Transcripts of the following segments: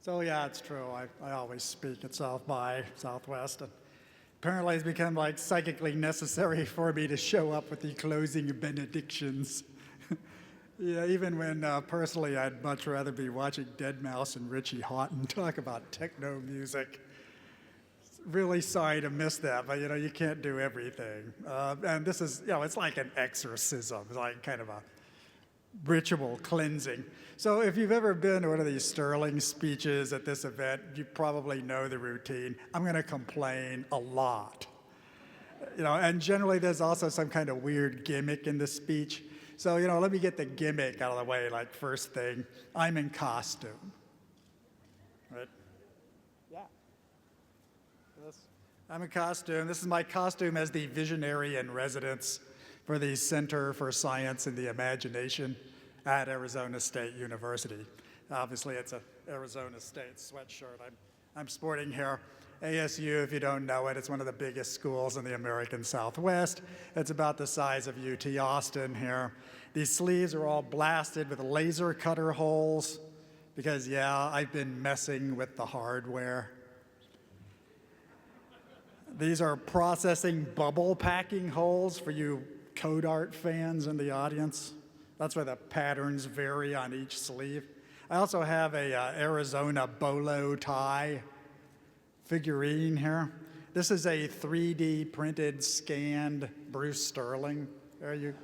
So yeah, it's true. I always speak at South by Southwest, and apparently it's become like psychically necessary for me to show up with the closing benedictions. Yeah, even when personally I'd much rather be watching Deadmau5 and Richie Hawtin talk about techno music. Really sorry to miss that, but you can't do everything. And this is, it's like an exorcism, it's like kind of a ritual cleansing. So if you've ever been to one of these Sterling speeches at this event, you probably know the routine. I'm going to complain a lot. And generally there's also some kind of weird gimmick in the speech. So, let me get the gimmick out of the way, like first thing, I'm in costume. Right? Yeah. I'm in costume. This is my costume as the visionary in residence for the Center for Science and the Imagination at Arizona State University. Obviously, it's an Arizona State sweatshirt I'm sporting here. ASU, if you don't know it, it's one of the biggest schools in the American Southwest. It's about the size of UT Austin here. These sleeves are all blasted with laser cutter holes because, I've been messing with the hardware. These are processing bubble packing holes for you code art fans in the audience. That's where the patterns vary on each sleeve. I also have a Arizona bolo tie figurine here. This is a 3D printed, scanned Bruce Sterling. You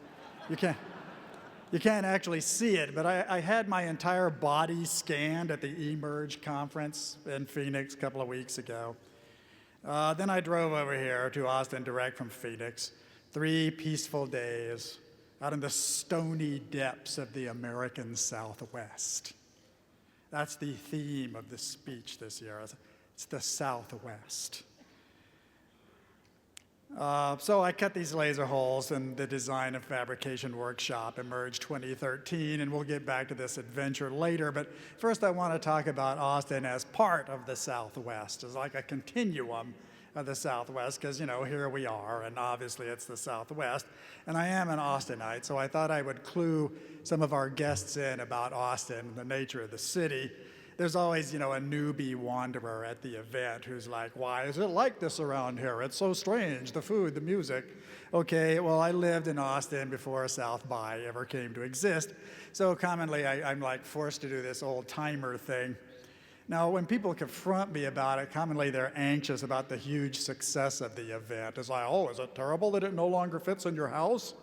can't actually see it, but I had my entire body scanned at the eMERGE conference in Phoenix a couple of weeks ago. Then I drove over here to Austin direct from Phoenix. 3 peaceful days out in the stony depths of the American Southwest. That's the theme of the speech this year. It's the Southwest. So I cut these laser holes in the design and fabrication workshop eMERGE 2013, and we'll get back to this adventure later. But first I want to talk about Austin as part of the Southwest, as like a continuum of the Southwest, because, here we are, and obviously it's the Southwest. And I am an Austinite, so I thought I would clue some of our guests in about Austin and the nature of the city. There's always, a newbie wanderer at the event who's like, why is it like this around here? It's so strange, the food, the music. Okay, well, I lived in Austin before South by ever came to exist. So commonly, I'm like forced to do this old timer thing. Now, when people confront me about it, commonly they're anxious about the huge success of the event. It's like, oh, is it terrible that it no longer fits in your house?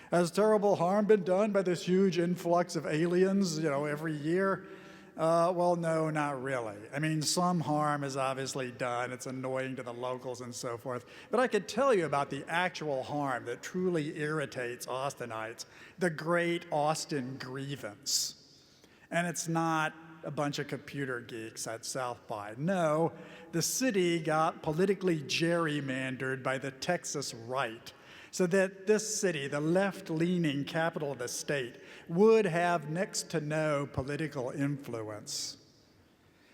Has terrible harm been done by this huge influx of aliens, every year? Well, no, not really. I mean, some harm is obviously done. It's annoying to the locals and so forth. But I could tell you about the actual harm that truly irritates Austinites, the great Austin grievance. And it's not a bunch of computer geeks at South by. No, the city got politically gerrymandered by the Texas right, so that this city, the left-leaning capital of the state, would have next to no political influence.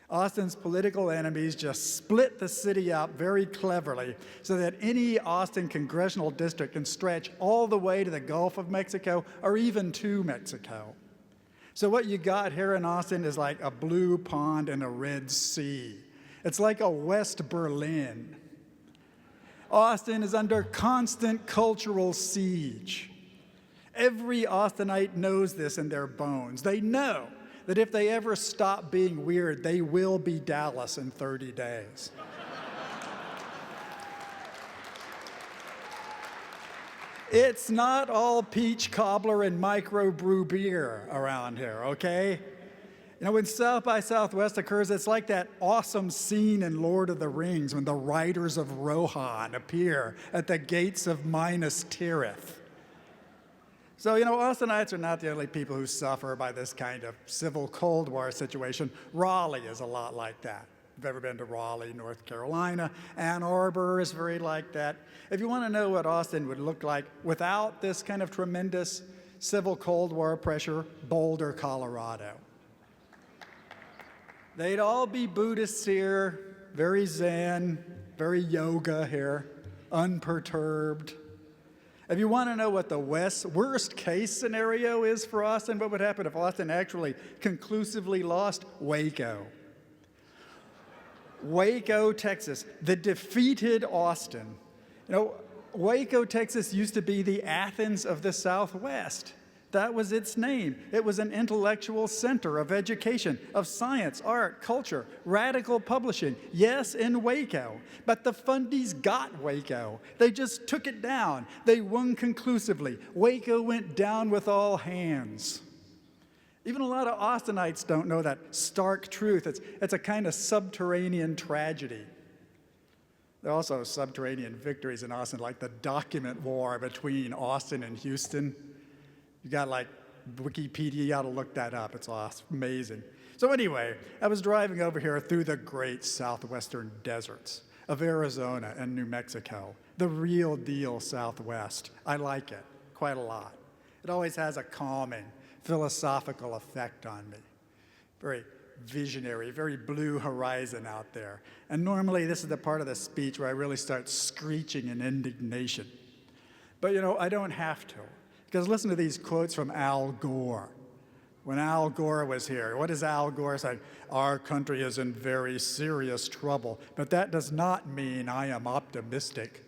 Austin's political enemies just split the city up very cleverly so that any Austin congressional district can stretch all the way to the Gulf of Mexico or even to Mexico. So what you got here in Austin is like a blue pond and a red sea. It's like a West Berlin. Austin is under constant cultural siege. Every Austinite knows this in their bones. They know that if they ever stop being weird, they will be Dallas in 30 days. It's not all peach cobbler and microbrew beer around here, okay? When South by Southwest occurs, it's like that awesome scene in Lord of the Rings when the riders of Rohan appear at the gates of Minas Tirith. So, Austinites are not the only people who suffer by this kind of civil Cold War situation. Raleigh is a lot like that. If you've ever been to Raleigh, North Carolina, Ann Arbor is very like that. If you want to know what Austin would look like without this kind of tremendous civil Cold War pressure, Boulder, Colorado. They'd all be Buddhists here, very Zen, very yoga here, unperturbed. If you want to know what the worst case scenario is for Austin, what would happen if Austin actually conclusively lost? Waco. Waco, Texas, the defeated Austin. You know, Waco, Texas used to be the Athens of the Southwest. That was its name. It was an intellectual center of education, of science, art, culture, radical publishing. Yes, in Waco. But the fundies got Waco. They just took it down. They won conclusively. Waco went down with all hands. Even a lot of Austinites don't know that stark truth. It's a kind of subterranean tragedy. There are also subterranean victories in Austin, like the document war between Austin and Houston. You got like Wikipedia, you ought to look that up. It's awesome, amazing. So anyway, I was driving over here through the great southwestern deserts of Arizona and New Mexico, the real deal Southwest. I like it quite a lot. It always has a calming, philosophical effect on me. Very visionary, very blue horizon out there. And normally this is the part of the speech where I really start screeching in indignation. But you know, I don't have to. Because listen to these quotes from Al Gore. When Al Gore was here, what does Al Gore say? Our country is in very serious trouble, but that does not mean I am optimistic.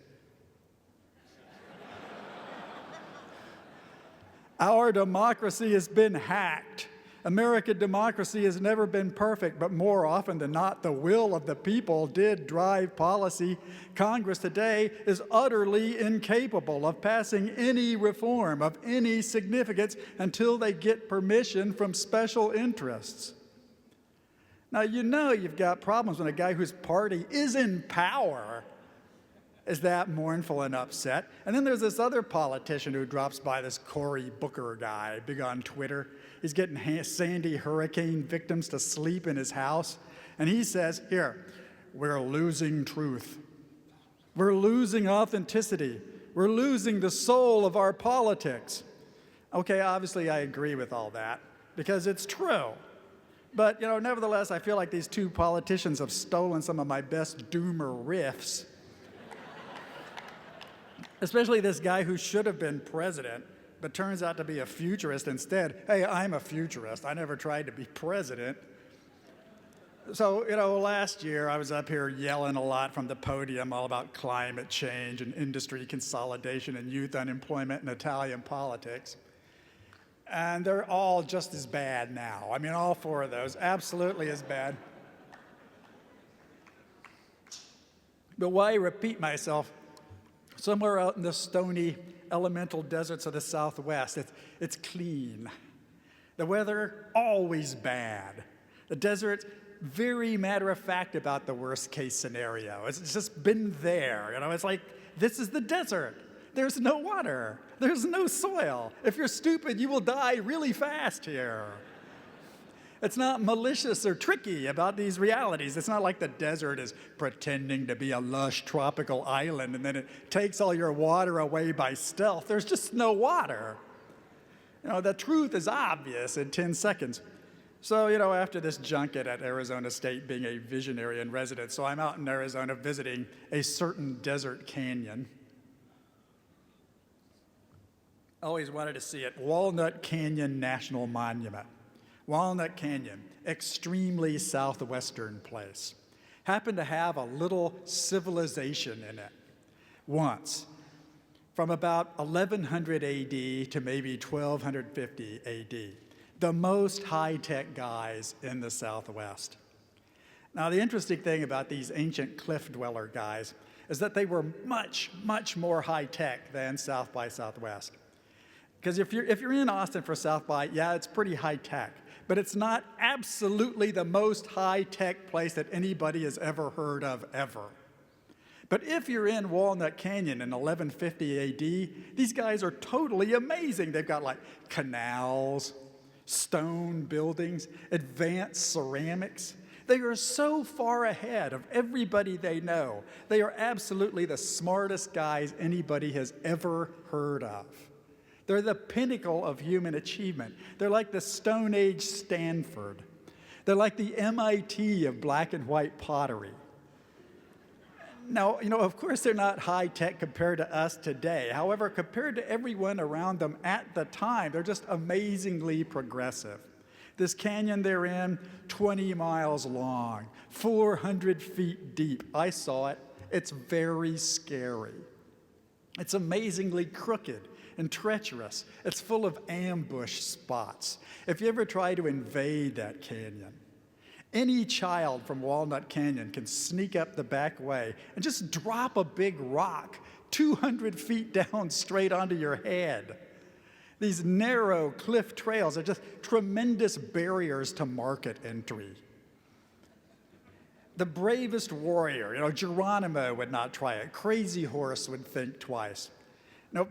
Our democracy has been hacked. American democracy has never been perfect, but more often than not, the will of the people did drive policy. Congress today is utterly incapable of passing any reform of any significance until they get permission from special interests. Now, you know you've got problems when a guy whose party is in power is that mournful and upset. And then there's this other politician who drops by, this Cory Booker guy, big on Twitter. He's getting Sandy hurricane victims to sleep in his house. And he says, here, we're losing truth. We're losing authenticity. We're losing the soul of our politics. Okay, obviously I agree with all that because it's true. But, you know, nevertheless, I feel like these two politicians have stolen some of my best doomer riffs. Especially this guy who should have been president, but turns out to be a futurist instead. Hey, I'm a futurist. I never tried to be president. So, you know, last year I was up here yelling a lot from the podium all about climate change and industry consolidation and youth unemployment and Italian politics. And they're all just as bad now. I mean, all four of those, absolutely as bad. But why repeat myself? Somewhere out in the stony, elemental deserts of the Southwest, it's clean. The weather, always bad. The desert, very matter-of-fact about the worst-case scenario. It's just been there, you know? It's like, this is the desert. There's no water. There's no soil. If you're stupid, you will die really fast here. It's not malicious or tricky about these realities. It's not like the desert is pretending to be a lush tropical island and then it takes all your water away by stealth. There's just no water. You know, the truth is obvious in 10 seconds. So, you know, after this junket at Arizona State being a visionary in residence, so I'm out in Arizona visiting a certain desert canyon. Always wanted to see it, Walnut Canyon National Monument. Walnut Canyon, extremely southwestern place. Happened to have a little civilization in it once, from about 1100 AD to maybe 1250 AD. The most high-tech guys in the Southwest. Now, the interesting thing about these ancient cliff dweller guys is that they were much, much more high-tech than South by Southwest. Because if you're in Austin for South by, yeah, it's pretty high-tech. But it's not absolutely the most high-tech place that anybody has ever heard of, ever. But if you're in Walnut Canyon in 1150 AD, these guys are totally amazing. They've got like canals, stone buildings, advanced ceramics. They are so far ahead of everybody they know. They are absolutely the smartest guys anybody has ever heard of. They're the pinnacle of human achievement. They're like the Stone Age Stanford. They're like the MIT of black and white pottery. Now, you know, of course they're not high-tech compared to us today. However, compared to everyone around them at the time, they're just amazingly progressive. This canyon they're in, 20 miles long, 400 feet deep. I saw it. It's very scary. It's amazingly crooked and treacherous. It's full of ambush spots. If you ever try to invade that canyon, any child from Walnut Canyon can sneak up the back way and just drop a big rock 200 feet down straight onto your head. These narrow cliff trails are just tremendous barriers to market entry. The bravest warrior, Geronimo would not try it. Crazy Horse would think twice.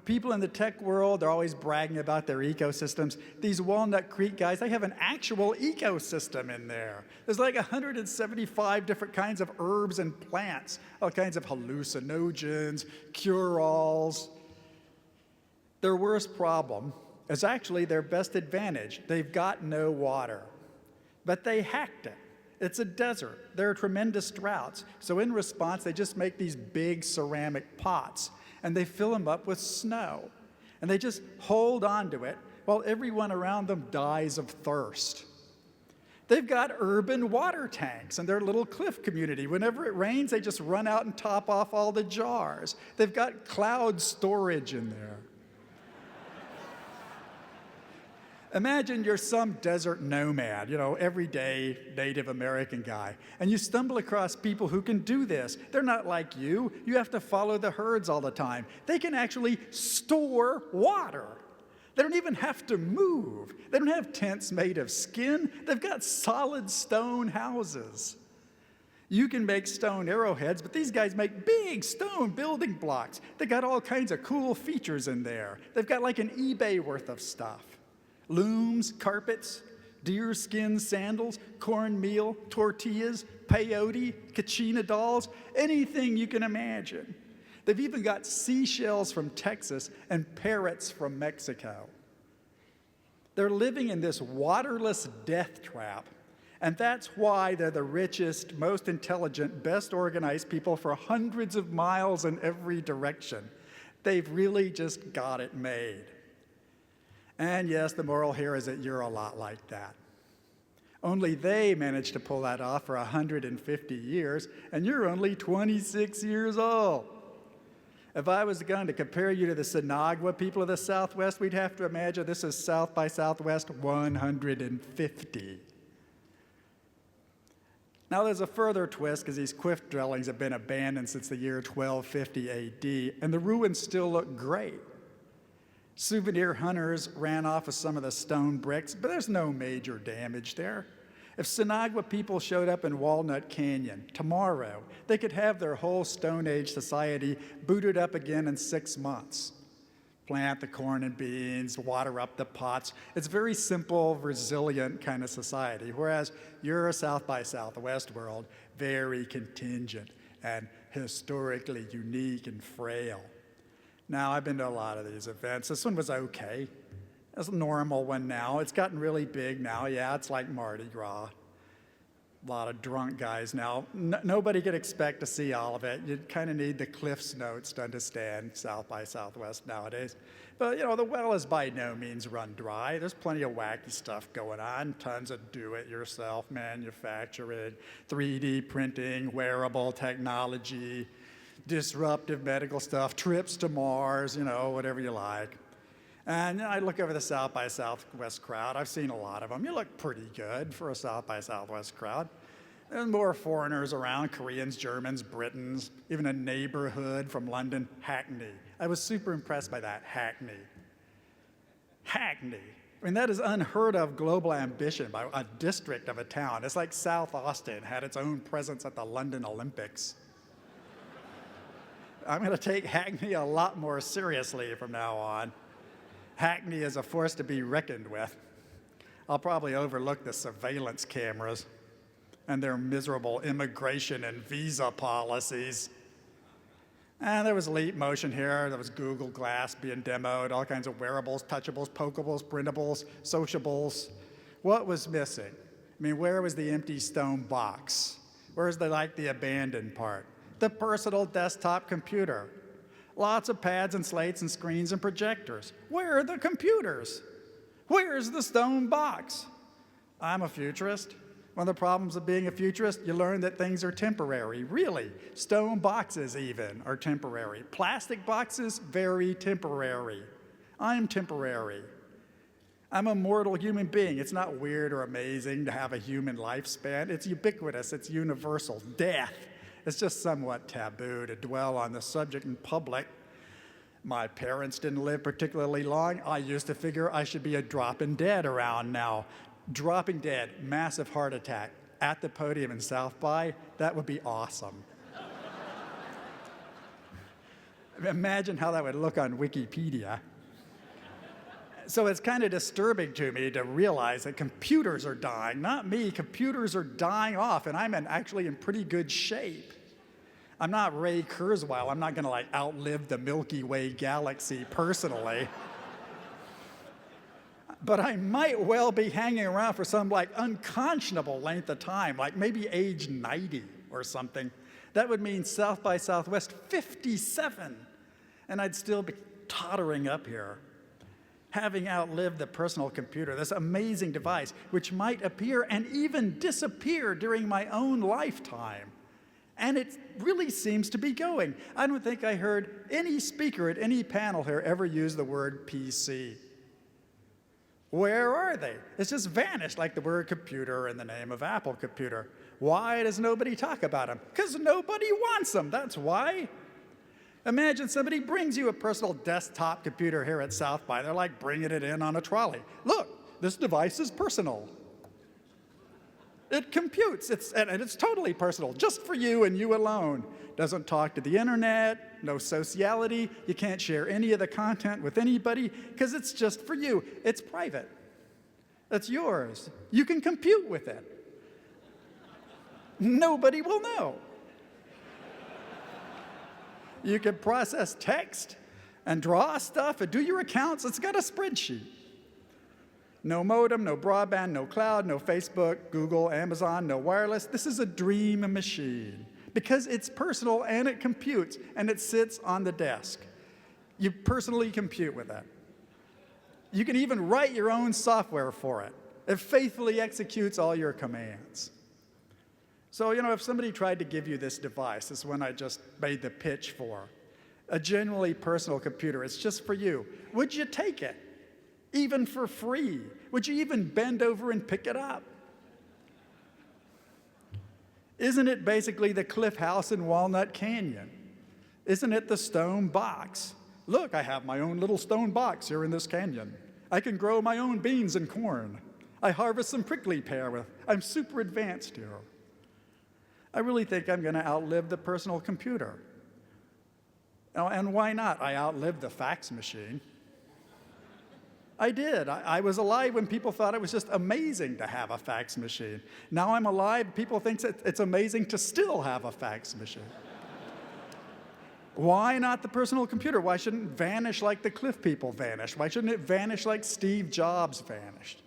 People in the tech world, they're always bragging about their ecosystems. These Walnut Creek guys, they have an actual ecosystem in there. There's like 175 different kinds of herbs and plants, all kinds of hallucinogens, cure-alls. Their worst problem is actually their best advantage. They've got no water, but they hacked it. It's a desert. There are tremendous droughts. So in response, they just make these big ceramic pots, and they fill them up with snow. And they just hold on to it while everyone around them dies of thirst. They've got urban water tanks in their little cliff community. Whenever it rains, they just run out and top off all the jars. They've got cloud storage in there. Imagine you're some desert nomad, everyday Native American guy, and you stumble across people who can do this. They're not like you. You have to follow the herds all the time. They can actually store water. They don't even have to move. They don't have tents made of skin. They've got solid stone houses. You can make stone arrowheads, but these guys make big stone building blocks. They got all kinds of cool features in there. They've got like an eBay worth of stuff. Looms, carpets, deerskin sandals, cornmeal, tortillas, peyote, kachina dolls, anything you can imagine. They've even got seashells from Texas and parrots from Mexico. They're living in this waterless death trap, and that's why they're the richest, most intelligent, best organized people for hundreds of miles in every direction. They've really just got it made. And yes, the moral here is that you're a lot like that. Only they managed to pull that off for 150 years, and you're only 26 years old. If I was going to compare you to the Sinagua people of the Southwest, we'd have to imagine this is South by Southwest 150. Now there's a further twist because these cliff dwellings have been abandoned since the year 1250 AD, and the ruins still look great. Souvenir hunters ran off with some of the stone bricks, but there's no major damage there. If Sinagua people showed up in Walnut Canyon tomorrow, they could have their whole Stone Age society booted up again in 6 months. Plant the corn and beans, water up the pots. It's very simple, resilient kind of society, whereas your South by Southwest world, very contingent and historically unique and frail. Now, I've been to a lot of these events. This one was okay. It's a normal one now. It's gotten really big now. Yeah, it's like Mardi Gras. A lot of drunk guys now. Nobody could expect to see all of it. You kind of need the Cliff's Notes to understand South by Southwest nowadays. But, the well is by no means run dry. There's plenty of wacky stuff going on. Tons of do-it-yourself manufacturing, 3D printing, wearable technology, disruptive medical stuff, trips to Mars, whatever you like. And I look over the South by Southwest crowd. I've seen a lot of them. You look pretty good for a South by Southwest crowd. There's more foreigners around, Koreans, Germans, Britons, even a neighborhood from London, Hackney. I was super impressed by that, Hackney. Hackney. I mean, that is unheard of global ambition by a district of a town. It's like South Austin had its own presence at the London Olympics. I'm going to take Hackney a lot more seriously from now on. Hackney is a force to be reckoned with. I'll probably overlook the surveillance cameras and their miserable immigration and visa policies. And there was Leap Motion here. There was Google Glass being demoed, all kinds of wearables, touchables, pokables, printables, sociables. What was missing? I mean, where was the empty stone box? Where's the abandoned part? The personal desktop computer. Lots of pads and slates and screens and projectors. Where are the computers? Where's the stone box? I'm a futurist. One of the problems of being a futurist, you learn that things are temporary. Really, stone boxes even are temporary. Plastic boxes, very temporary. I'm temporary. I'm a mortal human being. It's not weird or amazing to have a human lifespan. It's ubiquitous, it's universal. Death. It's just somewhat taboo to dwell on the subject in public. My parents didn't live particularly long. I used to figure I should be a dropping dead around now. Dropping dead, massive heart attack, at the podium in South by, that would be awesome. Imagine how that would look on Wikipedia. So it's kind of disturbing to me to realize that computers are dying, not me, computers are dying off, and I'm actually in pretty good shape. I'm not Ray Kurzweil, I'm not gonna outlive the Milky Way galaxy personally. But I might well be hanging around for some unconscionable length of time, maybe age 90 or something. That would mean South by Southwest 57, and I'd still be tottering up here, having outlived the personal computer, this amazing device, which might appear and even disappear during my own lifetime. And it really seems to be going. I don't think I heard any speaker at any panel here ever use the word PC. Where are they? It's just vanished like the word computer in the name of Apple Computer. Why does nobody talk about them? Because nobody wants them, that's why. Imagine somebody brings you a personal desktop computer here at South by. They're like bringing it in on a trolley. Look, this device is personal. It computes, and it's totally personal, just for you and you alone. Doesn't talk to the internet, no sociality. You can't share any of the content with anybody because it's just for you. It's private. It's yours. You can compute with it. Nobody will know. You can process text and draw stuff and do your accounts. It's got a spreadsheet. No modem, no broadband, no cloud, no Facebook, Google, Amazon, no wireless. This is a dream machine because it's personal and it computes and it sits on the desk. You personally compute with it. You can even write your own software for it. It faithfully executes all your commands. So, if somebody tried to give you this device, this is one I just made the pitch for, a genuinely personal computer, it's just for you, would you take it? Even for free? Would you even bend over and pick it up? Isn't it basically the Cliff House in Walnut Canyon? Isn't it the stone box? Look, I have my own little stone box here in this canyon. I can grow my own beans and corn. I harvest some prickly pear I'm super advanced here. I really think I'm going to outlive the personal computer. And why not? I outlived the fax machine. I did. I was alive when people thought it was just amazing to have a fax machine. Now I'm alive, people think it's amazing to still have a fax machine. Why not the personal computer? Why shouldn't it vanish like the Cliff people vanished? Why shouldn't it vanish like Steve Jobs vanished?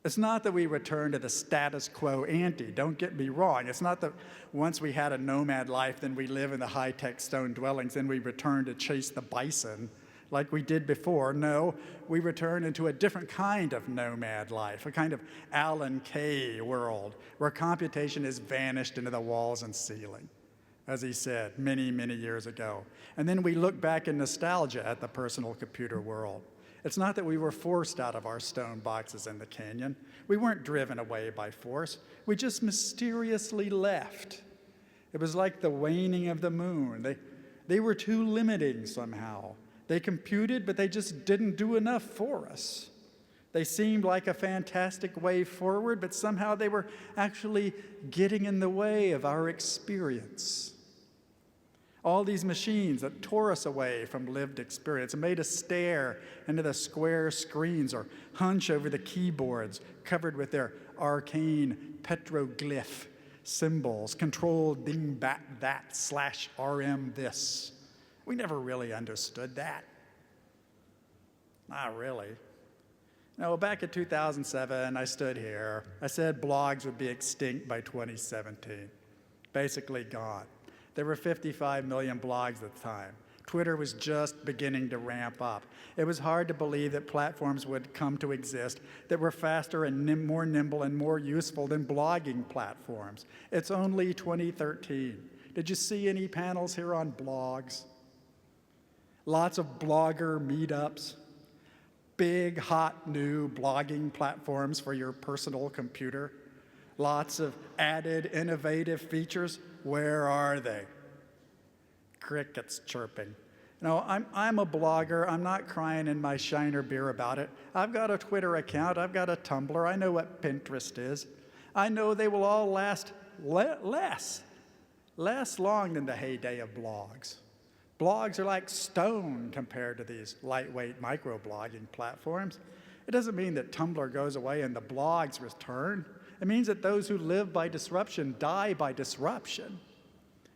It's not that we return to the status quo ante, don't get me wrong. It's not that once we had a nomad life, then we live in the high-tech stone dwellings, then we return to chase the bison like we did before. No, we return into a different kind of nomad life, a kind of Alan Kay world, where computation is vanished into the walls and ceiling, as he said many, many years ago. And then we look back in nostalgia at the personal computer world. It's not that we were forced out of our stone boxes in the canyon. We weren't driven away by force. We just mysteriously left. It was like the waning of the moon. They were too limiting somehow. They computed, but they just didn't do enough for us. They seemed like a fantastic way forward, but somehow they were actually getting in the way of our experience. All these machines that tore us away from lived experience and made us stare into the square screens or hunch over the keyboards covered with their arcane petroglyph symbols, control dingbat that / rm this. We never really understood that. Not really. No, back in 2007, I stood here. I said blogs would be extinct by 2017. Basically gone. There were 55 million blogs at the time. Twitter was just beginning to ramp up. It was hard to believe that platforms would come to exist that were faster and more nimble and more useful than blogging platforms. It's only 2013. Did you see any panels here on blogs? Lots of blogger meetups, big, hot, new blogging platforms for your personal computer. Lots of added innovative features. Where are they? Crickets chirping. No, I'm a blogger. I'm not crying in my Shiner beer about it. I've got a Twitter account. I've got a Tumblr. I know what Pinterest is. I know they will all last less long than the heyday of blogs. Blogs are like stone compared to these lightweight microblogging platforms. It doesn't mean that Tumblr goes away and the blogs return. It means that those who live by disruption die by disruption.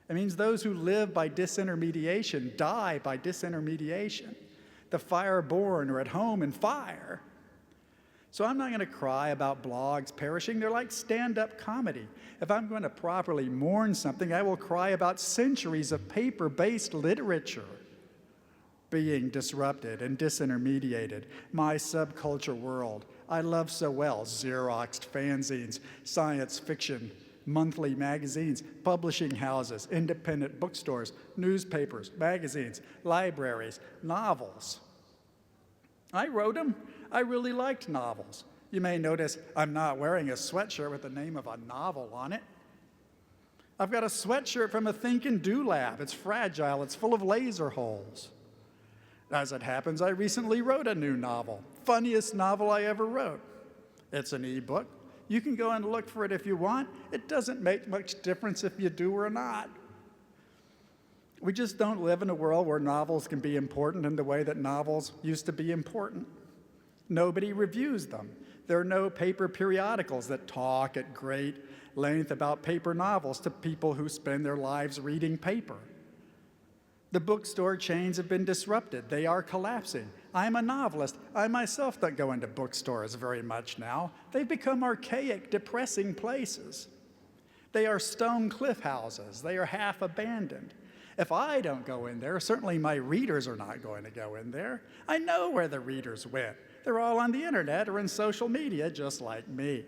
It means those who live by disintermediation die by disintermediation. The fireborn are at home in fire. So I'm not going to cry about blogs perishing. They're like stand-up comedy. If I'm going to properly mourn something, I will cry about centuries of paper-based literature being disrupted and disintermediated. My subculture world I love so well: Xeroxed fanzines, science fiction, monthly magazines, publishing houses, independent bookstores, newspapers, magazines, libraries, novels. I wrote them. I really liked novels. You may notice I'm not wearing a sweatshirt with the name of a novel on it. I've got a sweatshirt from a Think and Do lab. It's fragile. It's full of laser holes. As it happens, I recently wrote a new novel. Funniest novel I ever wrote. It's an e-book. You can go and look for it if you want. It doesn't make much difference if you do or not. We just don't live in a world where novels can be important in the way that novels used to be important. Nobody reviews them. There are no paper periodicals that talk at great length about paper novels to people who spend their lives reading paper. The bookstore chains have been disrupted. They are collapsing. I'm a novelist. I myself don't go into bookstores very much now. They've become archaic, depressing places. They are stone cliff houses. They are half abandoned. If I don't go in there, certainly my readers are not going to go in there. I know where the readers went. They're all on the internet or in social media, just like me.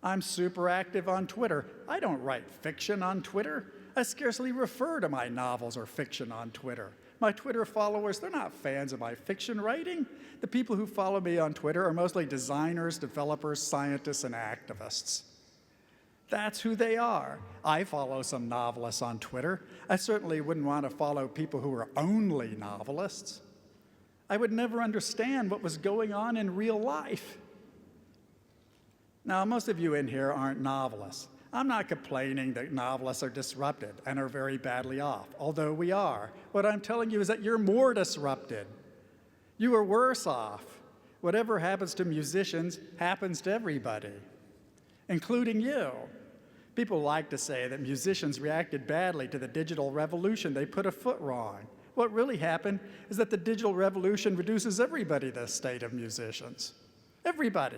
I'm super active on Twitter. I don't write fiction on Twitter. I scarcely refer to my novels or fiction on Twitter. My Twitter followers, they're not fans of my fiction writing. The people who follow me on Twitter are mostly designers, developers, scientists, and activists. That's who they are. I follow some novelists on Twitter. I certainly wouldn't want to follow people who are only novelists. I would never understand what was going on in real life. Now, most of you in here aren't novelists. I'm not complaining that novelists are disrupted and are very badly off, although we are. What I'm telling you is that you're more disrupted. You are worse off. Whatever happens to musicians happens to everybody, including you. People like to say that musicians reacted badly to the digital revolution. They put a foot wrong. What really happened is that the digital revolution reduces everybody to the state of musicians. Everybody.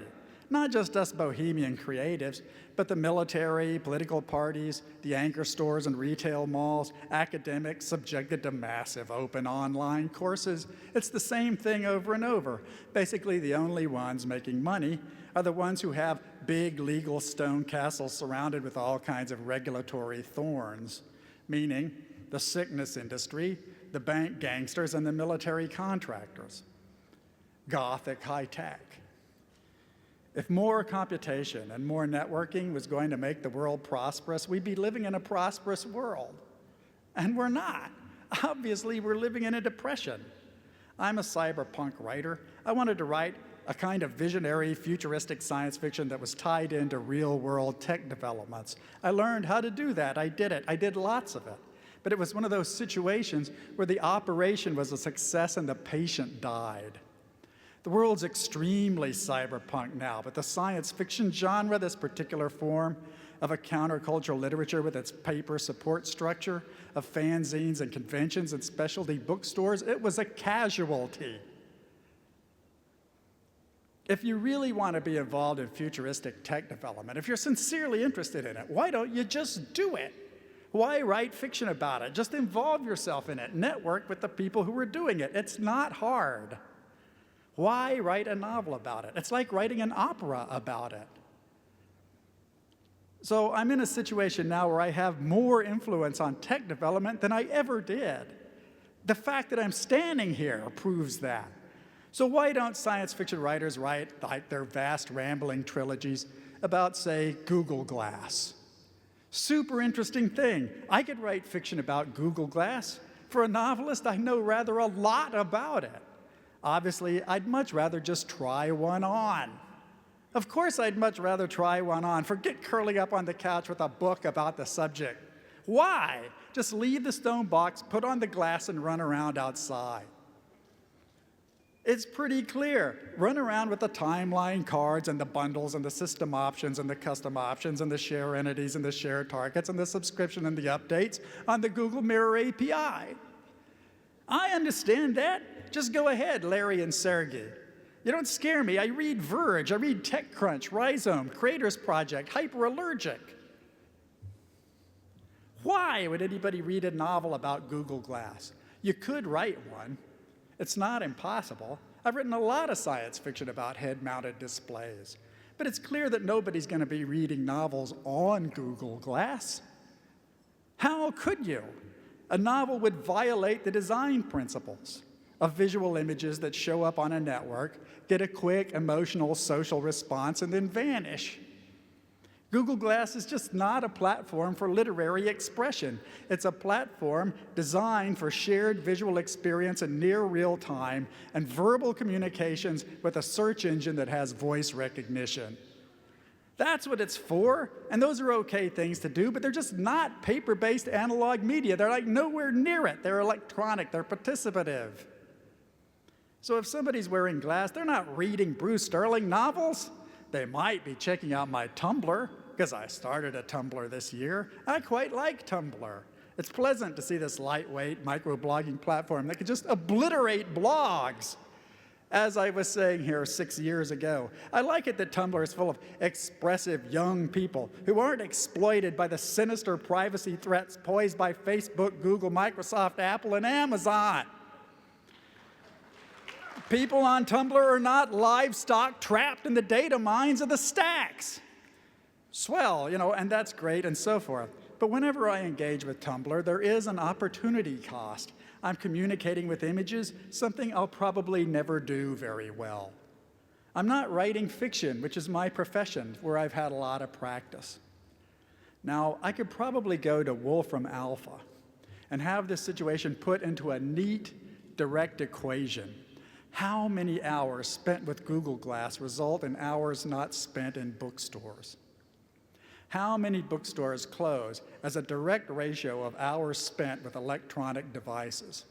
Not just us bohemian creatives, but the military, political parties, the anchor stores and retail malls, academics subjected to massive open online courses. It's the same thing over and over. Basically, the only ones making money are the ones who have big legal stone castles surrounded with all kinds of regulatory thorns, meaning the sickness industry, the bank gangsters, and the military contractors. Gothic high tech. If more computation and more networking was going to make the world prosperous, we'd be living in a prosperous world. And we're not. Obviously, we're living in a depression. I'm a cyberpunk writer. I wanted to write a kind of visionary, futuristic science fiction that was tied into real-world tech developments. I learned how to do that. I did it. I did lots of it. But it was one of those situations where the operation was a success and the patient died. The world's extremely cyberpunk now, but the science fiction genre, this particular form of a countercultural literature with its paper support structure of fanzines and conventions and specialty bookstores, it was a casualty. If you really want to be involved in futuristic tech development, if you're sincerely interested in it, why don't you just do it? Why write fiction about it? Just involve yourself in it. Network with the people who are doing it. It's not hard. Why write a novel about it? It's like writing an opera about it. So I'm in a situation now where I have more influence on tech development than I ever did. The fact that I'm standing here proves that. So why don't science fiction writers write like their vast rambling trilogies about, say, Google Glass? Super interesting thing. I could write fiction about Google Glass. For a novelist, I know rather a lot about it. Obviously, I'd much rather just try one on. Of course, I'd much rather try one on. Forget curling up on the couch with a book about the subject. Why? Just leave the stone box, put on the glass, and run around outside. It's pretty clear. Run around with the timeline cards and the bundles and the system options and the custom options and the share entities and the share targets and the subscription and the updates on the Google Mirror API. I understand that. Just go ahead, Larry and Sergey. You don't scare me. I read Verge, I read TechCrunch, Rhizome, Creators Project, Hyperallergic. Why would anybody read a novel about Google Glass? You could write one. It's not impossible. I've written a lot of science fiction about head-mounted displays. But it's clear that nobody's going to be reading novels on Google Glass. How could you? A novel would violate the design principles of visual images that show up on a network, get a quick, emotional, social response, and then vanish. Google Glass is just not a platform for literary expression. It's a platform designed for shared visual experience in near real time and verbal communications with a search engine that has voice recognition. That's what it's for, and those are okay things to do, but they're just not paper-based analog media. They're like nowhere near it. They're electronic, they're participative. So if somebody's wearing glass, they're not reading Bruce Sterling novels. They might be checking out my Tumblr, because I started a Tumblr this year. I quite like Tumblr. It's pleasant to see this lightweight microblogging platform that can just obliterate blogs. As I was saying here 6 years ago, I like it that Tumblr is full of expressive young people who aren't exploited by the sinister privacy threats posed by Facebook, Google, Microsoft, Apple, and Amazon. People on Tumblr are not livestock trapped in the data mines of the stacks. Swell, and that's great and so forth. But whenever I engage with Tumblr, there is an opportunity cost. I'm communicating with images, something I'll probably never do very well. I'm not writing fiction, which is my profession, where I've had a lot of practice. Now, I could probably go to Wolfram Alpha and have this situation put into a neat, direct equation. How many hours spent with Google Glass result in hours not spent in bookstores? How many bookstores close as a direct ratio of hours spent with electronic devices?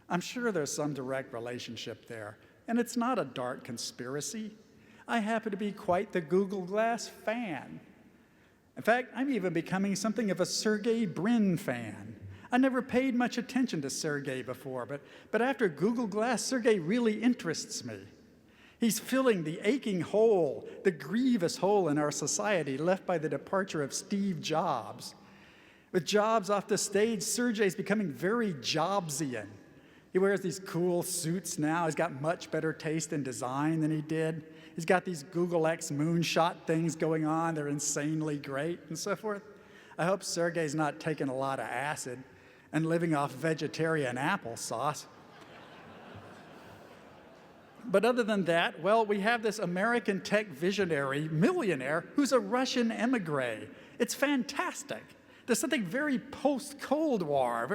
I'm sure there's some direct relationship there, and it's not a dark conspiracy. I happen to be quite the Google Glass fan. In fact, I'm even becoming something of a Sergey Brin fan. I never paid much attention to Sergey before, but after Google Glass, Sergey really interests me. He's filling the aching hole, the grievous hole in our society left by the departure of Steve Jobs. With Jobs off the stage, Sergey's becoming very Jobsian. He wears these cool suits now. He's got much better taste in design than he did. He's got these Google X moonshot things going on. They're insanely great and so forth. I hope Sergey's not taking a lot of acid and living off vegetarian applesauce. But other than that, well, we have this American tech visionary millionaire who's a Russian emigre. It's fantastic. There's something very post-Cold War,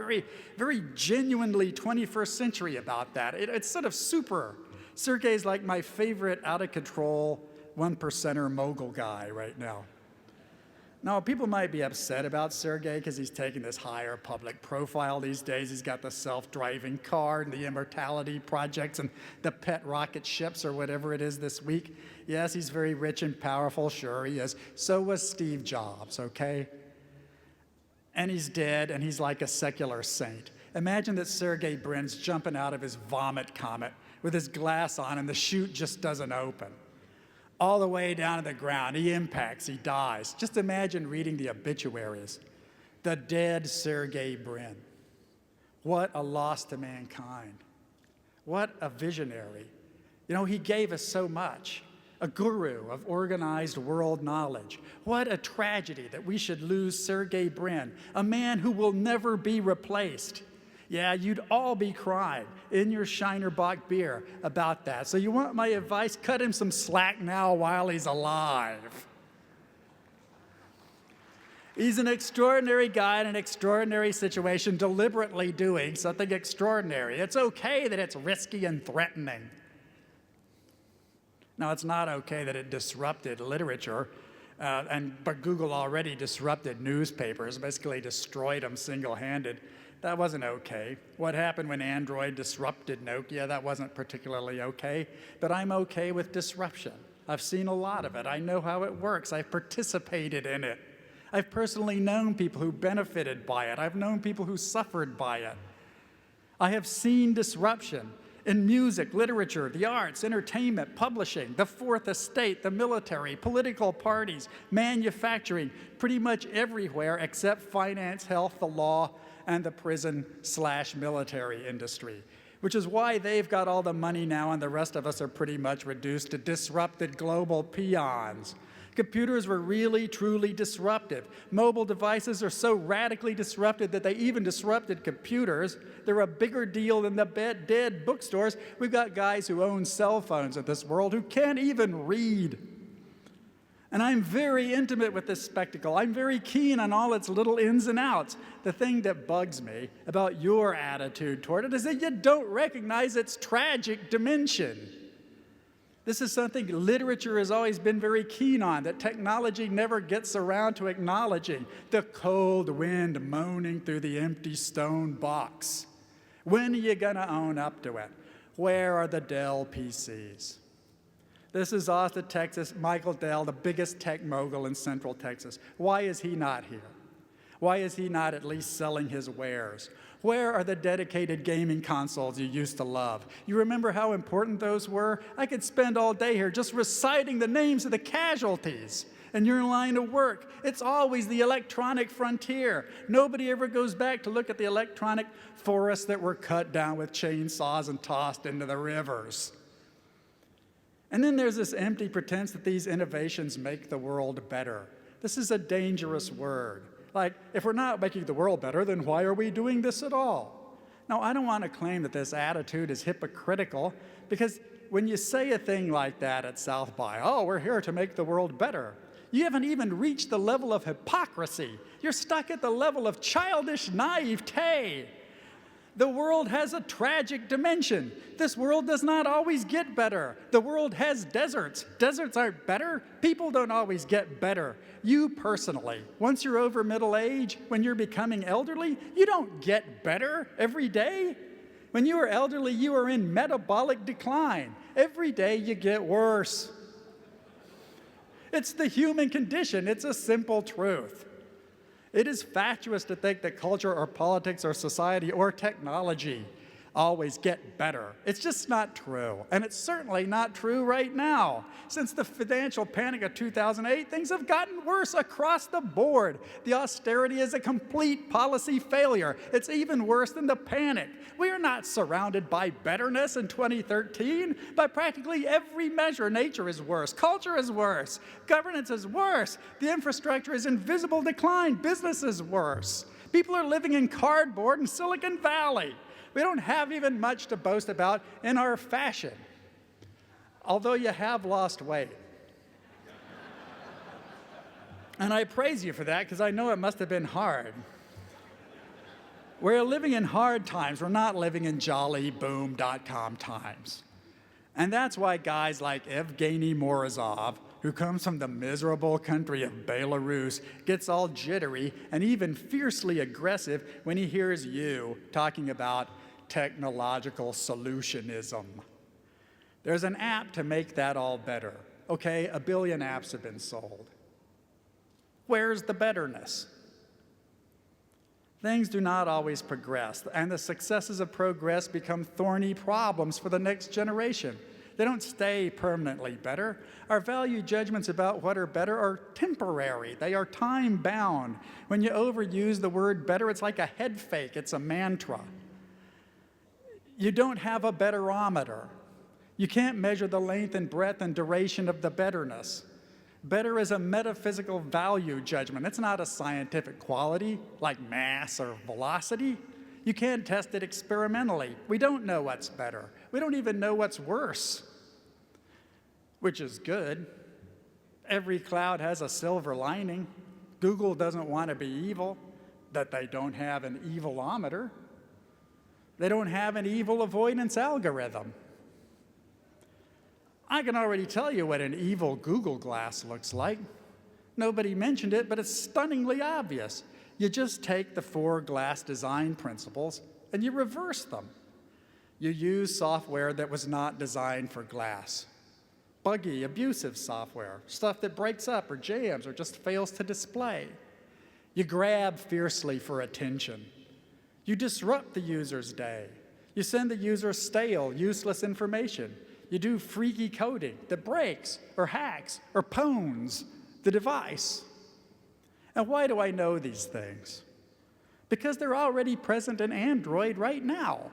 very genuinely 21st century about that. It's sort of super. Sergey's like my favorite out-of-control one-percenter mogul guy right now. Now, people might be upset about Sergey because he's taking this higher public profile these days. He's got the self-driving car and the immortality projects and the pet rocket ships or whatever it is this week. Yes, he's very rich and powerful. Sure, he is. So was Steve Jobs, okay? And he's dead, and he's like a secular saint. Imagine that Sergey Brin's jumping out of his vomit comet with his glass on, and the chute just doesn't open. All the way down to the ground, he impacts, he dies. Just imagine reading the obituaries. The dead Sergey Brin. What a loss to mankind. What a visionary. You know, he gave us so much. A guru of organized world knowledge. What a tragedy that we should lose Sergey Brin, a man who will never be replaced. Yeah, you'd all be crying in your Shinerbach beer about that. So you want my advice? Cut him some slack now while he's alive. He's an extraordinary guy in an extraordinary situation, deliberately doing something extraordinary. It's okay that it's risky and threatening. Now, it's not okay that it disrupted literature, but Google already disrupted newspapers, basically destroyed them single-handed. That wasn't okay. What happened when Android disrupted Nokia, that wasn't particularly okay, but I'm okay with disruption. I've seen a lot of it. I know how it works. I've participated in it. I've personally known people who benefited by it. I've known people who suffered by it. I have seen disruption in music, literature, the arts, entertainment, publishing, the Fourth Estate, the military, political parties, manufacturing, pretty much everywhere except finance, health, the law, and the prison/military industry, which is why they've got all the money now and the rest of us are pretty much reduced to disrupted global peons. Computers were really, truly disruptive. Mobile devices are so radically disrupted that they even disrupted computers. They're a bigger deal than the dead bookstores. We've got guys who own cell phones in this world who can't even read. And I'm very intimate with this spectacle. I'm very keen on all its little ins and outs. The thing that bugs me about your attitude toward it is that you don't recognize its tragic dimension. This is something literature has always been very keen on, that technology never gets around to acknowledging the cold wind moaning through the empty stone box. When are you going to own up to it? Where are the Dell PCs? This is Austin, Texas, Michael Dell, the biggest tech mogul in Central Texas. Why is he not here? Why is he not at least selling his wares? Where are the dedicated gaming consoles you used to love? You remember how important those were? I could spend all day here just reciting the names of the casualties in your line of work. It's always the electronic frontier. Nobody ever goes back to look at the electronic forests that were cut down with chainsaws and tossed into the rivers. And then there's this empty pretense that these innovations make the world better. This is a dangerous word. Like, if we're not making the world better, then why are we doing this at all? Now, I don't want to claim that this attitude is hypocritical, because when you say a thing like that at South by, oh, we're here to make the world better, you haven't even reached the level of hypocrisy. You're stuck at the level of childish naivete. The world has a tragic dimension. This world does not always get better. The world has deserts. Deserts aren't better. People don't always get better. You personally, once you're over middle age, when you're becoming elderly, you don't get better every day. When you are elderly, you are in metabolic decline. Every day you get worse. It's the human condition. It's a simple truth. It is fatuous to think that culture or politics or society or technology always get better. It's just not true. And it's certainly not true right now. Since the financial panic of 2008, things have gotten worse across the board. The austerity is a complete policy failure. It's even worse than the panic. We are not surrounded by betterness in 2013. By practically every measure, nature is worse. Culture is worse. Governance is worse. The infrastructure is in visible decline. Business is worse. People are living in cardboard in Silicon Valley. We don't have even much to boast about in our fashion, although you have lost weight. And I praise you for that, because I know it must have been hard. We're living in hard times. We're not living in jollyboom.com times. And that's why guys like Evgeny Morozov, who comes from the miserable country of Belarus, gets all jittery and even fiercely aggressive when he hears you talking about technological solutionism. There's an app to make that all better. Okay, 1 billion apps have been sold. Where's the betterness? Things do not always progress, and the successes of progress become thorny problems for the next generation. They don't stay permanently better. Our value judgments about what are better are temporary. They are time-bound. When you overuse the word better, it's like a head fake. It's a mantra. You don't have a betterometer. You can't measure the length and breadth and duration of the betterness. Better is a metaphysical value judgment. It's not a scientific quality like mass or velocity. You can't test it experimentally. We don't know what's better. We don't even know what's worse, which is good. Every cloud has a silver lining. Google doesn't want to be evil, that they don't have an evilometer. They don't have an evil avoidance algorithm. I can already tell you what an evil Google Glass looks like. Nobody mentioned it, but it's stunningly obvious. You just take the 4 glass design principles and you reverse them. You use software that was not designed for glass. Buggy, abusive software, stuff that breaks up or jams or just fails to display. You grab fiercely for attention. You disrupt the user's day. You send the user stale, useless information. You do freaky coding that breaks or hacks or pwns the device. And why do I know these things? Because they're already present in Android right now.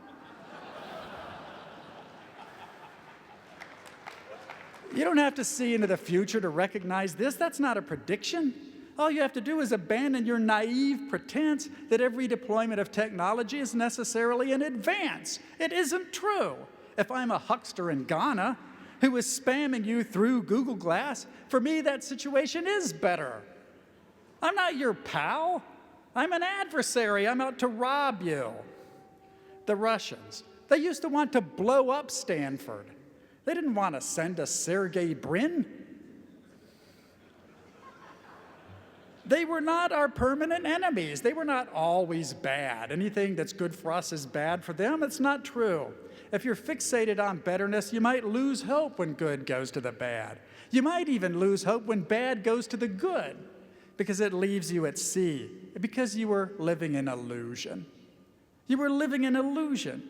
You don't have to see into the future to recognize this. That's not a prediction. All you have to do is abandon your naive pretense that every deployment of technology is necessarily an advance. It isn't true. If I'm a huckster in Ghana who is spamming you through Google Glass, for me that situation is better. I'm not your pal. I'm an adversary. I'm out to rob you. The Russians, they used to want to blow up Stanford. They didn't want to send us Sergey Brin. They were not our permanent enemies. They were not always bad. Anything that's good for us is bad for them. It's not true. If you're fixated on betterness, you might lose hope when good goes to the bad. You might even lose hope when bad goes to the good, because it leaves you at sea, because you were living in illusion. You were living in illusion.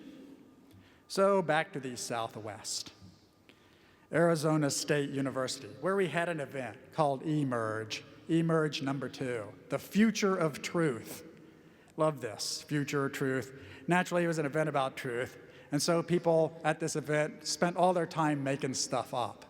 So back to the Southwest. Arizona State University, where we had an event called eMERGE #2, the future of truth. Love this, future of truth. Naturally, it was an event about truth, and so people at this event spent all their time making stuff up.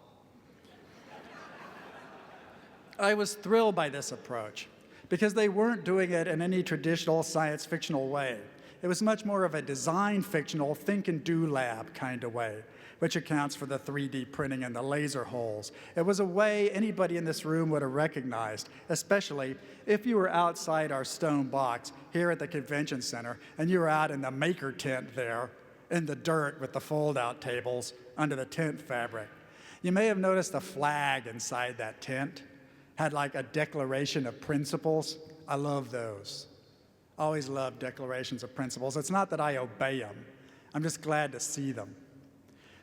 I was thrilled by this approach because they weren't doing it in any traditional science fictional way. It was much more of a design fictional think and do lab kind of way, which accounts for the 3D printing and the laser holes. It was a way anybody in this room would have recognized, especially if you were outside our stone box here at the convention center and you were out in the maker tent there in the dirt with the fold-out tables under the tent fabric. You may have noticed a flag inside that tent had like a declaration of principles. I love those. Always love declarations of principles. It's not that I obey them. I'm just glad to see them.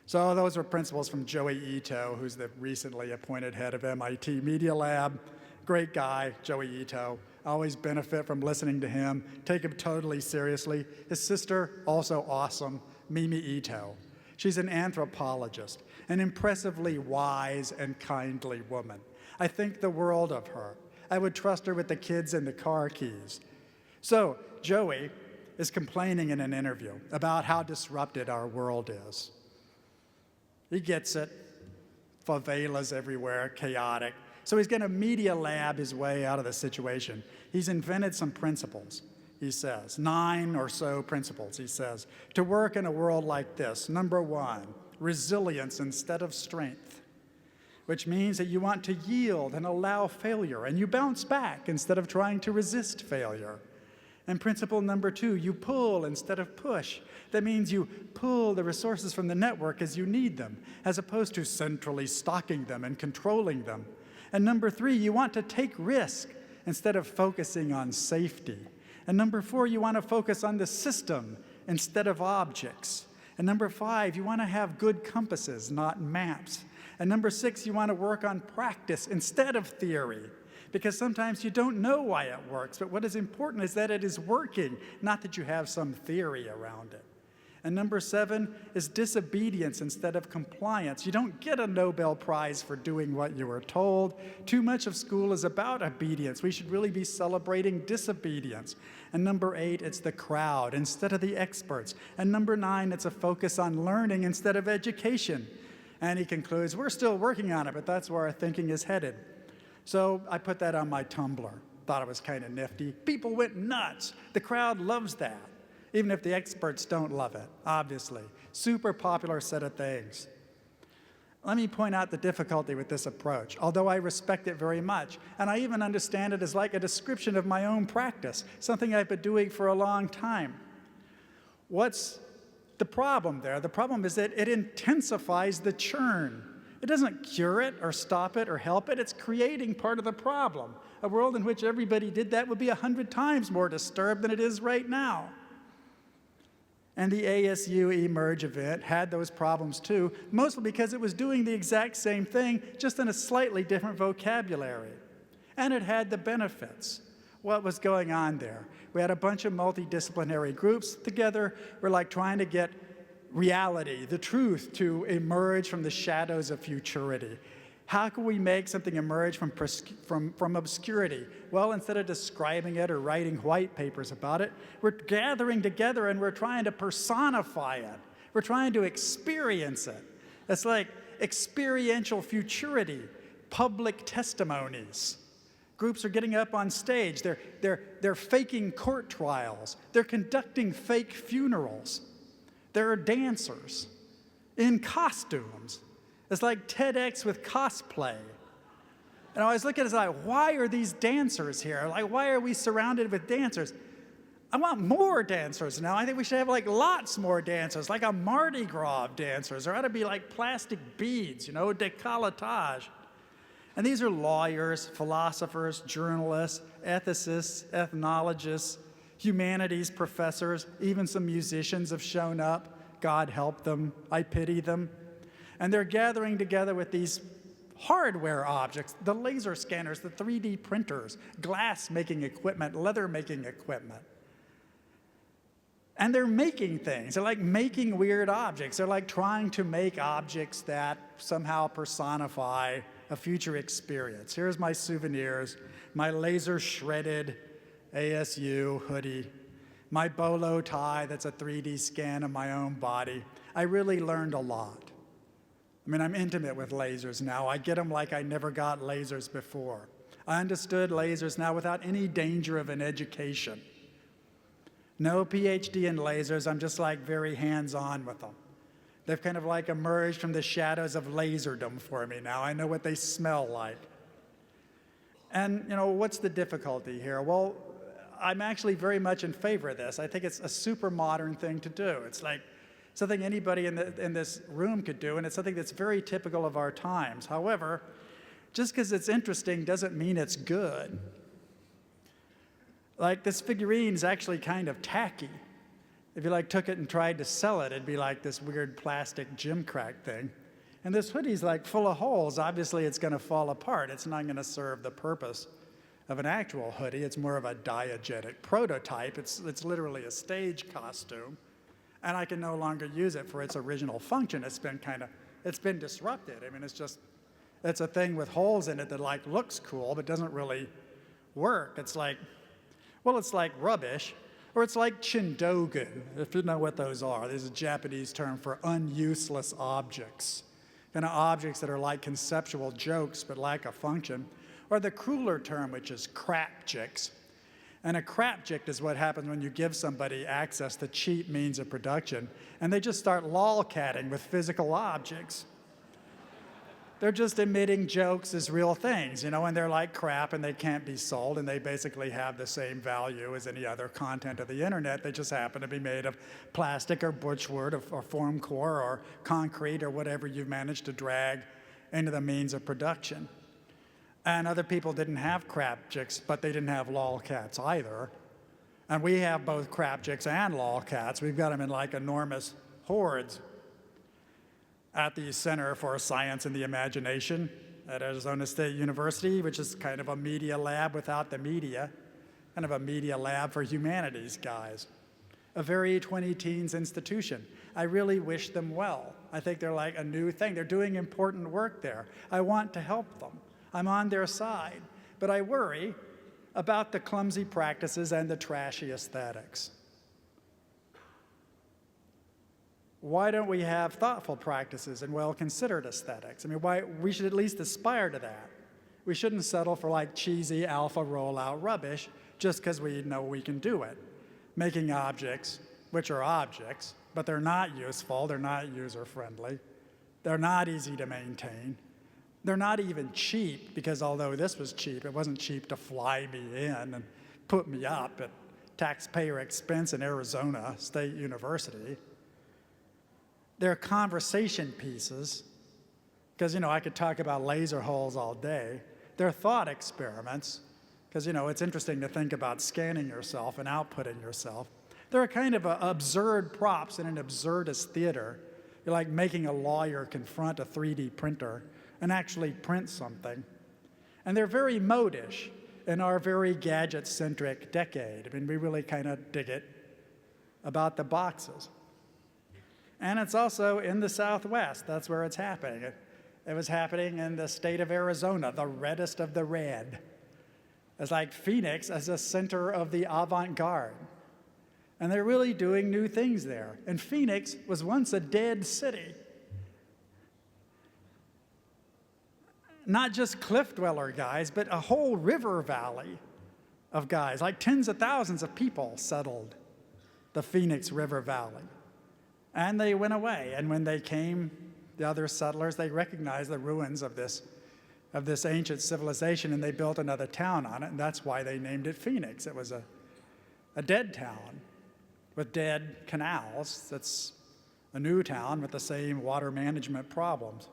So those were principles from Joey Ito, who's the recently appointed head of MIT Media Lab. Great guy, Joey Ito. I always benefit from listening to him, take him totally seriously. His sister, also awesome, Mimi Ito. She's an anthropologist, an impressively wise and kindly woman. I think the world of her. I would trust her with the kids and the car keys. So Joey is complaining in an interview about how disrupted our world is. He gets it. Favelas everywhere, chaotic. So he's going to media lab his way out of the situation. He's invented some principles, he says. 9 or so principles, he says, to work in a world like this. Number 1, resilience instead of strength, which means that you want to yield and allow failure, and you bounce back instead of trying to resist failure. And principle number 2, you pull instead of push. That means you pull the resources from the network as you need them, as opposed to centrally stocking them and controlling them. And number 3, you want to take risk instead of focusing on safety. And number 4, you want to focus on the system instead of objects. And number 5, you want to have good compasses, not maps. And number 6, you want to work on practice instead of theory, because sometimes you don't know why it works, but what is important is that it is working, not that you have some theory around it. And number 7 is disobedience instead of compliance. You don't get a Nobel Prize for doing what you were told. Too much of school is about obedience. We should really be celebrating disobedience. And number 8, it's the crowd instead of the experts. And number 9, it's a focus on learning instead of education. And he concludes, we're still working on it, but that's where our thinking is headed. So I put that on my Tumblr. Thought it was kind of nifty. People went nuts. The crowd loves that. Even if the experts don't love it, obviously. Super popular set of things. Let me point out the difficulty with this approach, although I respect it very much. And I even understand it as like a description of my own practice, something I've been doing for a long time. What's the problem there? The problem is that it intensifies the churn. It doesn't cure it or stop it or help it. It's creating part of the problem. A world in which everybody did that would be 100 times more disturbed than it is right now. And the ASU eMERGE event had those problems too, mostly because it was doing the exact same thing, just in a slightly different vocabulary. And it had the benefits. What was going on there? We had a bunch of multidisciplinary groups together. We're like trying to get reality, the truth, to emerge from the shadows of futurity. How can we make something emerge from obscurity? Well, instead of describing it or writing white papers about it, we're gathering together and we're trying to personify it. We're trying to experience it. It's like experiential futurity, public testimonies. Groups are getting up on stage. They're faking court trials. They're conducting fake funerals. There are dancers in costumes. It's like TEDx with cosplay. And I was looking at it like, why are these dancers here? Like, why are we surrounded with dancers? I want more dancers now. I think we should have like lots more dancers, like a Mardi Gras of dancers. There ought to be like plastic beads, you know, décolletage. And these are lawyers, philosophers, journalists, ethicists, ethnologists, humanities professors, even some musicians have shown up. God help them. I pity them. And they're gathering together with these hardware objects, the laser scanners, the 3D printers, glass-making equipment, leather-making equipment. And they're making things. They're like making weird objects. They're like trying to make objects that somehow personify a future experience. Here's my souvenirs, my laser-shredded ASU hoodie, my bolo tie that's a 3D scan of my own body. I really learned a lot. I mean, I'm intimate with lasers now. I get them like I never got lasers before. I understood lasers now without any danger of an education. No PhD in lasers, I'm just like very hands-on with them. They've kind of like emerged from the shadows of laserdom for me now. I know what they smell like. And, you know, what's the difficulty here? Well, I'm actually very much in favor of this. I think it's a super modern thing to do. It's like something anybody in this room could do, and it's something that's very typical of our times. However, just because it's interesting doesn't mean it's good. Like, this figurine is actually kind of tacky. If you like took it and tried to sell it, it'd be like this weird plastic gimcrack thing. And this hoodie's like full of holes. Obviously, it's going to fall apart. It's not going to serve the purpose of an actual hoodie. It's more of a diegetic prototype. It's literally a stage costume. And I can no longer use it for its original function. It's been disrupted. I mean, it's a thing with holes in it that like looks cool, but doesn't really work. It's like rubbish, or it's like chindogu, if you know what those are. There's a Japanese term for unuseless objects, kind of objects that are like conceptual jokes but lack a function, or the crueler term, which is crapjiks. And a crapjik is what happens when you give somebody access to cheap means of production, and they just start lolcatting with physical objects. They're just emitting jokes as real things, you know, and they're like crap and they can't be sold, and they basically have the same value as any other content of the internet. They just happen to be made of plastic or butchwood or foam core or concrete or whatever you've managed to drag into the means of production. And other people didn't have crapjiks, but they didn't have lolcats either. And we have both crapjiks and lolcats. We've got them in like enormous hordes at the Center for Science and the Imagination at Arizona State University, which is kind of a media lab without the media, kind of a media lab for humanities guys. a very 20-teens institution. I really wish them well. I think they're like a new thing. They're doing important work there. I want to help them. I'm on their side. But I worry about the clumsy practices and the trashy aesthetics. Why don't we have thoughtful practices and well-considered aesthetics? I mean, we should at least aspire to that. We shouldn't settle for like cheesy alpha rollout rubbish just because we know we can do it. Making objects, which are objects, but they're not useful, they're not user-friendly, they're not easy to maintain, they're not even cheap, because although this was cheap, it wasn't cheap to fly me in and put me up at taxpayer expense in Arizona State University. They're conversation pieces, because, I could talk about laser holes all day. They're thought experiments, because, it's interesting to think about scanning yourself and outputting yourself. They're a kind of absurd props in an absurdist theater. You're like making a lawyer confront a 3D printer and actually print something. And they're very modish in our very gadget-centric decade. I mean, we really kind of dig it about the boxes. And it's also in the Southwest. That's where it's happening. It was happening in the state of Arizona, the reddest of the red. It's like Phoenix as a center of the avant-garde. And they're really doing new things there. And Phoenix was once a dead city. Not just cliff dweller guys, but a whole river valley of guys, like tens of thousands of people settled the Phoenix River Valley. And they went away. And when they came, the other settlers, they recognized the ruins of this ancient civilization, and they built another town on it, and that's why they named it Phoenix. It was a dead town with dead canals. That's a new town with the same water management problems.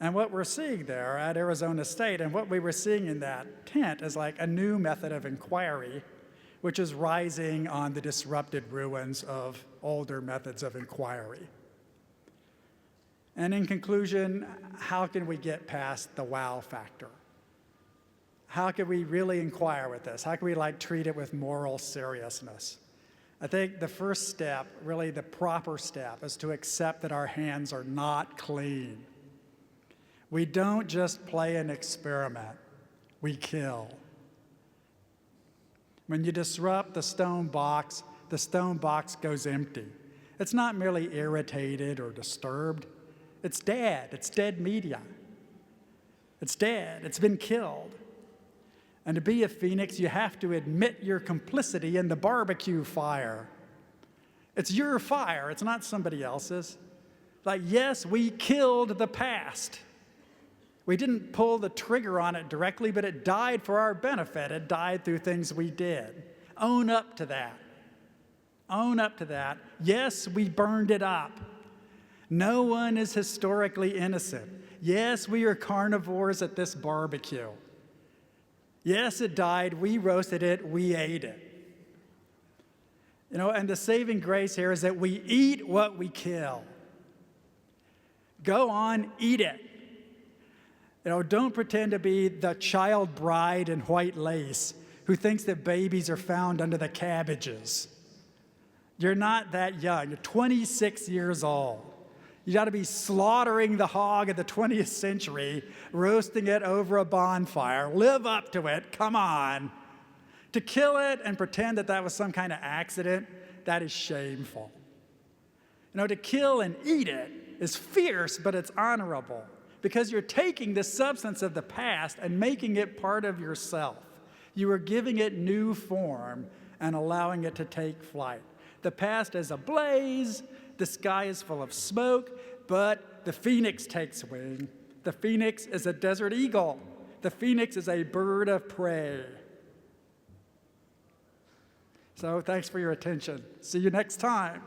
And what we're seeing there at Arizona State, and what we were seeing in that tent, is like a new method of inquiry, which is rising on the disrupted ruins of older methods of inquiry. And in conclusion, how can we get past the wow factor? How can we really inquire with this? How can we treat it with moral seriousness? I think the first step, really the proper step, is to accept that our hands are not clean. We don't just play an experiment, we kill. When you disrupt the stone box goes empty. It's not merely irritated or disturbed. It's dead. It's dead media. It's dead. It's been killed. And to be a Phoenix, you have to admit your complicity in the BBQ Fire. It's your fire. It's not somebody else's. Yes, we killed the past. We didn't pull the trigger on it directly, but it died for our benefit. It died through things we did. Own up to that. Own up to that. Yes, we burned it up. No one is historically innocent. Yes, we are carnivores at this barbecue. Yes, it died. We roasted it. We ate it. And the saving grace here is that we eat what we kill. Go on, eat it. Don't pretend to be the child bride in white lace who thinks that babies are found under the cabbages. You're not that young. You're 26 years old. You got to be slaughtering the hog of the 20th century, roasting it over a bonfire. Live up to it. Come on. To kill it and pretend that that was some kind of accident, that is shameful. To kill and eat it is fierce, but it's honorable, because you're taking the substance of the past and making it part of yourself. You are giving it new form and allowing it to take flight. The past is ablaze, the sky is full of smoke, but the phoenix takes wing. The phoenix is a desert eagle. The phoenix is a bird of prey. So thanks for your attention. See you next time.